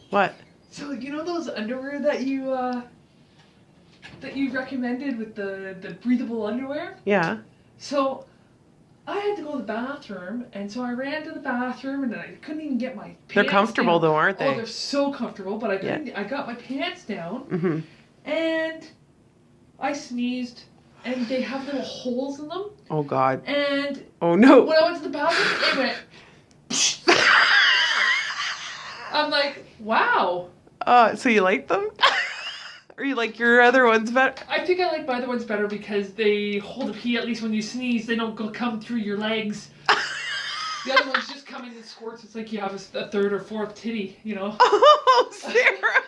What? So you know those underwear that you recommended with the breathable underwear? Yeah. So I had to go to the bathroom, and so I ran to the bathroom, and I couldn't even get my pants They're comfortable down. though, aren't they? Oh, they're so comfortable, but I Yeah. couldn't. I got my pants down, Mm-hmm. and I sneezed, and they have little holes in them. Oh God. And Oh no. when I went to the bathroom, it went. I'm like, wow. So you like them? Or you like your other ones better? I think I like my other ones better because they hold a pee. At least when you sneeze, they don't come through your legs. The other ones just come in and squirts. It's like you have a third or fourth titty, you know. Oh, Sarah.